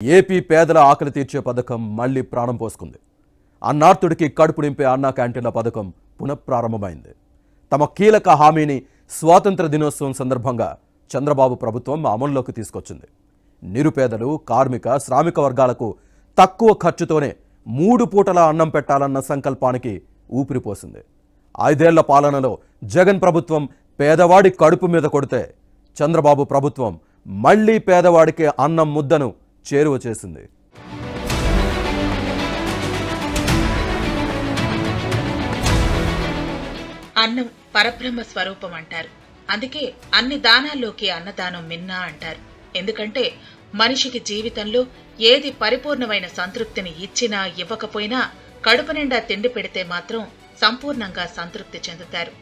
AP పేదల ఆకలి తీర్చే పథకం మళ్లీ ప్రాణం పోసుకుంది. అన్నార్తుడికి కడుపు నింపే అన్నా క్యాంటీన్ల పథకం పునఃప్రారంభమైంది. తమ కీలక హామీని స్వాతంత్ర దినోత్సవం సందర్భంగా చంద్రబాబు ప్రభుత్వం అమల్లోకి తీసుకొచ్చింది. నిరుపేదలు, కార్మిక, శ్రామిక వర్గాలకు తక్కువ ఖర్చుతోనే 3 పూటల అన్నం పెట్టాలన్న సంకల్పానికి ఊపిరిపోసింది. 5 ఏళ్ల పాలనలో జగన్ ప్రభుత్వం పేదవాడి కడుపు మీద కొడితే చంద్రబాబు ప్రభుత్వం మళ్లీ పేదవాడికి అన్నం ముద్దను చేరువ చేసింది. అన్నం పరబ్రహ్మ స్వరూపం అంటారు. అందుకే అన్ని దానాల్లోకి అన్నదానం మిన్నా అంటారు. ఎందుకంటే మనిషికి జీవితంలో ఏది పరిపూర్ణమైన సంతృప్తిని ఇచ్చినా ఇవ్వకపోయినా కడుపు నిండా తిండి పెడితే మాత్రం సంపూర్ణంగా సంతృప్తి చెందుతారు.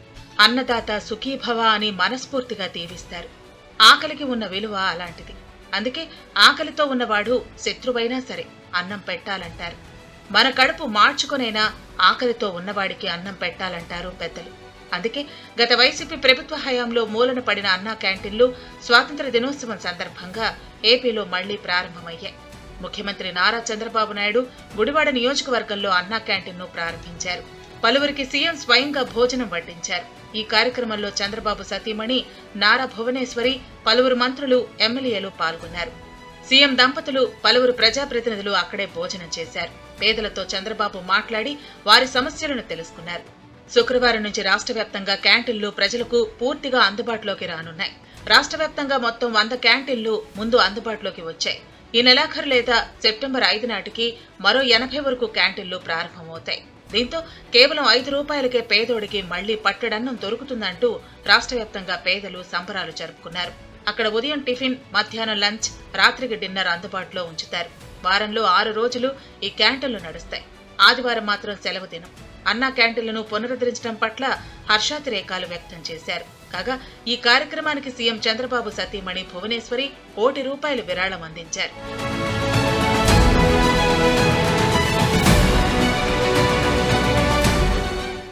అన్నదాత సుఖీభవ అని మనస్ఫూర్తిగా దీవిస్తారు. ఆకలికి ఉన్న విలువ అలాంటిది. అందుకే ఆకలితో ఉన్నవాడు శత్రువైనా సరే అన్నం పెట్టాలంటారు. మన కడుపు మార్చుకునైనా ఆకలితో ఉన్నవాడికి అన్నం పెట్టాలంటారు పెద్దలు. అందుకే గత వైసీపీ ప్రభుత్వ హయాంలో మూలన పడిన అన్నా క్యాంటీన్లు స్వాతంత్ర దినోత్సవం సందర్భంగా ఏపీలో మళ్లీ ప్రారంభమయ్యాయి. ముఖ్యమంత్రి నారా చంద్రబాబు నాయుడు గుడివాడ నియోజకవర్గంలో అన్నా క్యాంటీన్ను ప్రారంభించారు. పలువురికి సీఎం స్వయంగా భోజనం వడ్డించారు. ఈ కార్యక్రమంలో చంద్రబాబు సతీమణి నారా భువనేశ్వరి, పలువురు మంత్రులు, ఎమ్మెల్యేలు పాల్గొన్నారు. సీఎం దంపతులు, పలువురు ప్రజాప్రతినిధులు అక్కడే భోజనం చేశారు. పేదలతో చంద్రబాబు మాట్లాడి వారి సమస్యలను తెలుసుకున్నారు. శుక్రవారం నుంచి రాష్ట్ర వ్యాప్తంగా క్యాంటీన్లు ప్రజలకు పూర్తిగా అందుబాటులోకి రానున్నాయి. రాష్ట్ర వ్యాప్తంగా మొత్తం 100 క్యాంటీన్లు ముందు అందుబాటులోకి వచ్చాయి. ఈ నెలాఖరు లేదా సెప్టెంబర్ 5 నాటికి మరో 80 వరకు క్యాంటీన్లు ప్రారంభమవుతాయి. దీంతో కేవలం 5 రూపాయలకే పేదోడికి మళ్లీ పట్టడన్నం దొరుకుతుందంటూ రాష్ట్ర వ్యాప్తంగా పేదలు సంబరాలు జరుపుకున్నారు. అక్కడ ఉదయం టిఫిన్, మధ్యాహ్నం లంచ్, రాత్రికి డిన్నర్ అందుబాటులో ఉంచుతారు. వారంలో 6 రోజులు ఈ క్యాంటీన్లు నడుస్తాయి. ఆదివారం మాత్రం సెలవు దినం. అన్నా క్యాంటీన్లను పునరుద్ధరించడం పట్ల హర్షాతిరేకాలు వ్యక్తం చేశారు. కాగా ఈ కార్యక్రమానికి సీఎం చంద్రబాబు సతీమణి భువనేశ్వరి ₹1 కోటి విరాళం అందించారు.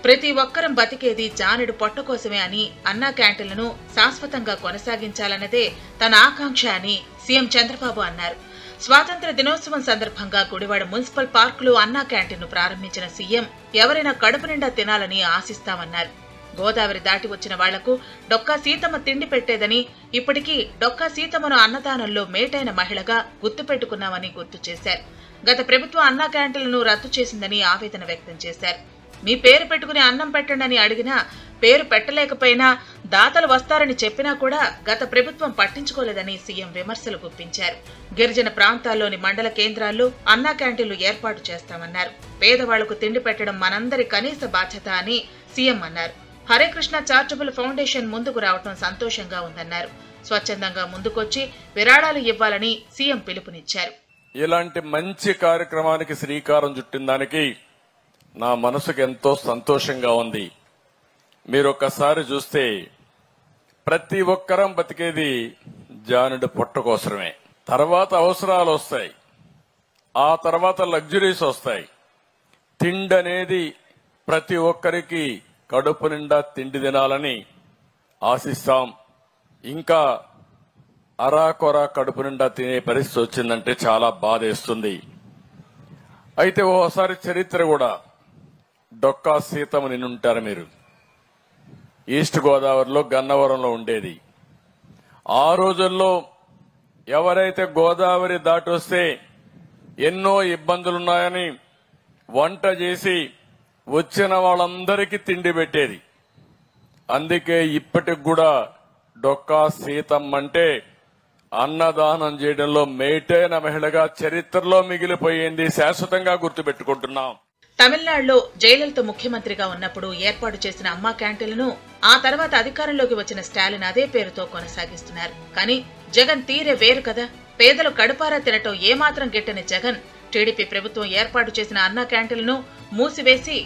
ప్రతి ఒక్కరం బతికేది జానెడు పొట్ట కోసమే అని అన్నా క్యాంటీన్లను శాశ్వతంగా కొనసాగించాలన్నదే తన ఆకాంక్ష అని సీఎం చంద్రబాబు అన్నారు. స్వాతంత్ర దినోత్సవం సందర్భంగా గుడివాడ మున్సిపల్ పార్కులో అన్నా క్యాంటీన్ను ప్రారంభించిన సీఎం ఎవరైనా కడుపు నిండా తినాలని ఆశిస్తామన్నారు. గోదావరి దాటి వచ్చిన వాళ్లకు డొక్కా సీతమ్మ తిండి పెట్టేదని, ఇప్పటికీ డొక్కా సీతమ్మను అన్నదానంలో మేటైన మహిళగా గుర్తుపెట్టుకున్నామని గుర్తు చేశారు. గత ప్రభుత్వం అన్నా క్యాంటీన్లను రద్దు చేసిందని ఆవేదన వ్యక్తం చేశారు. మీ పేరు పెట్టుకుని అన్నం పెట్టండి అని అడిగినా, పేరు పెట్టలేకపోయినా దాతలు వస్తారని చెప్పినా కూడా గత ప్రభుత్వం పట్టించుకోలేదని సీఎం విమర్శలు గుప్పించారు. గిరిజన ప్రాంతాల్లోని మండల కేంద్రాల్లో అన్నా క్యాంటీన్లు ఏర్పాటు చేస్తామన్నారు. పేదవాళ్లకు తిండి పెట్టడం మనందరి కనీస బాధ్యత అని సీఎం అన్నారు. హరే కృష్ణ చారిటబుల్ ఫౌండేషన్ ముందుకు రావడం సంతోషంగా ఉందన్నారు. స్వచ్ఛందంగా ముందుకొచ్చి విరాళాలు ఇవ్వాలని సీఎం పిలుపునిచ్చారు. ఇలాంటి మంచి కార్యక్రమానికి శ్రీకారం చుట్టిన దానికి నా మనసుకు ఎంతో సంతోషంగా ఉంది. మీరు ఒక్కసారి చూస్తే ప్రతి ఒక్కరం బతికేది జానుడి పొట్ట కోసమే. తర్వాత అవసరాలు వస్తాయి, ఆ తర్వాత లగ్జరీస్ వస్తాయి. తిండి అనేది ప్రతి ఒక్కరికి కడుపు నిండా తిండి తినాలని ఆశిస్తాం. ఇంకా అరాకొర కడుపు నిండా తినే పరిస్థితి వచ్చిందంటే చాలా బాధేస్తుంది. అయితే ఓసారి చరిత్ర కూడా, డొక్కా సీతమ్మ నిన్నుంటారు మీరు, ఈస్ట్ గోదావరిలో గన్నవరంలో ఉండేది. ఆ రోజుల్లో ఎవరైతే గోదావరి దాటొస్తే ఎన్నో ఇబ్బందులున్నాయని వంట చేసి వచ్చిన వాళ్ళందరికీ తిండి పెట్టేది. అందుకే ఇప్పటికి కూడా డొక్కా సీతమ్మ అంటే అన్నదానం చేయడంలో మేటైన మహిళగా చరిత్రలో మిగిలిపోయింది. శాశ్వతంగా గుర్తుపెట్టుకుంటున్నాం. తమిళనాడులో జయలలిత ముఖ్యమంత్రిగా ఉన్నప్పుడు ఏర్పాటు చేసిన అమ్మా క్యాంటీన్లను ఆ తర్వాత అధికారంలోకి వచ్చిన స్టాలిన్ అదే పేరుతో కొనసాగిస్తున్నారు. కానీ జగన్ తీరే వేరు కదా. పేదలు కడుపారా తినటం ఏమాత్రం గిట్టని జగన్ టీడీపీ ప్రభుత్వం ఏర్పాటు చేసిన అన్నా క్యాంటీన్లను మూసివేసి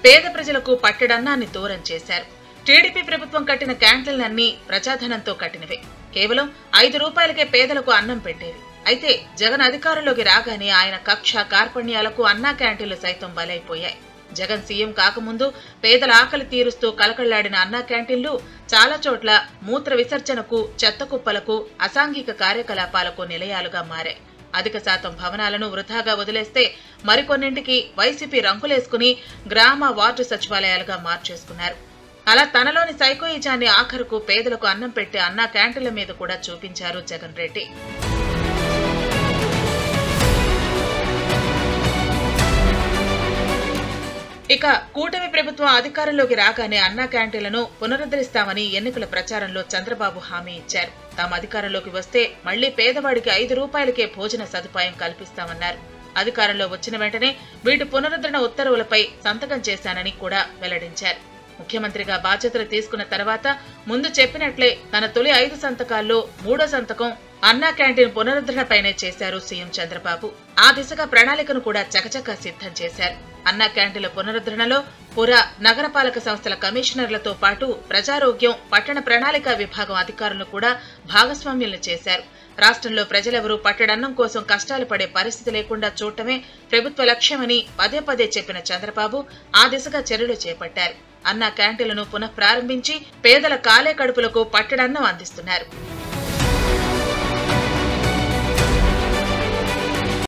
పేద ప్రజలకు పట్టెడన్నాన్ని దూరం చేశారు. టీడీపీ ప్రభుత్వం కట్టిన క్యాంటీన్లన్నీ ప్రజాధనంతో కట్టినవే. కేవలం 5 రూపాయలకే పేదలకు అన్నం పెట్టేవి. అయితే జగన్ అధికారంలోకి రాగానే ఆయన కక్ష కార్పణ్యాలకు అన్నా క్యాంటీన్లు సైతం బలైపోయాయి. జగన్ సీఎం కాకముందు పేదల ఆకలి తీరుస్తూ కలకళ్లాడిన అన్నా క్యాంటీన్లు చాలా చోట్ల మూత్ర విసర్జనకు, చెత్త కుప్పలకు, అసాంఘిక కార్యకలాపాలకు నిలయాలుగా మారాయి. అధిక శాతం భవనాలను వృధాగా వదిలేస్తే మరికొన్నింటికి వైసీపీ రంగులేసుకుని గ్రామ వార్డు సచివాలయాలుగా మార్చేసుకున్నారు. అలా తనలోని సైకోయిజాన్ని ఆఖరుకు పేదలకు అన్నం పెట్టే అన్నా క్యాంటీన్ల మీద కూడా చూపించారు జగన్ రెడ్డి. ఇక కూటమి ప్రభుత్వం అధికారంలోకి రాగానే అన్నా క్యాంటీన్లను పునరుద్ధరిస్తామని ఎన్నికల ప్రచారంలో చంద్రబాబు హామీ ఇచ్చారు. తాము అధికారంలోకి వస్తే మళ్లీ పేదవాడికి 5 రూపాయలకే భోజన సదుపాయం కల్పిస్తామన్నారు. అధికారంలో వచ్చిన వెంటనే వీటి పునరుద్ధరణ ఉత్తర్వులపై సంతకం చేశానని కూడా వెల్లడించారు. ముఖ్యమంత్రిగా బాధ్యతలు తీసుకున్న తర్వాత ముందు చెప్పినట్లే తన తొలి 5 సంతకాల్లో 3వ సంతకం అన్నా క్యాంటీన్ పునరుద్ధరణపైనే చేశారు సీఎం చంద్రబాబు. ఆ దిశగా ప్రణాళికను కూడా చకచకా సిద్ధం చేశారు. అన్నా క్యాంటీన్ల పునరుద్ధరణలో పుర నగరపాలక సంస్థల కమిషనర్లతో పాటు ప్రజారోగ్యం, పట్టణ ప్రణాళిక విభాగం అధికారులను కూడా భాగస్వామ్యులను చేశారు. రాష్ట్రంలో ప్రజలెవరూ పట్టడన్నం కోసం కష్టాలు పడే పరిస్థితి లేకుండా చూడటమే ప్రభుత్వ లక్ష్యమని పదే పదే చెప్పిన చంద్రబాబు ఆ దిశగా చర్యలు చేపట్టారు. అన్నా క్యాంటీన్లను పునః ప్రారంభించి పేదల కాలే కడుపులకు పట్టడన్నం అందిస్తున్నారు.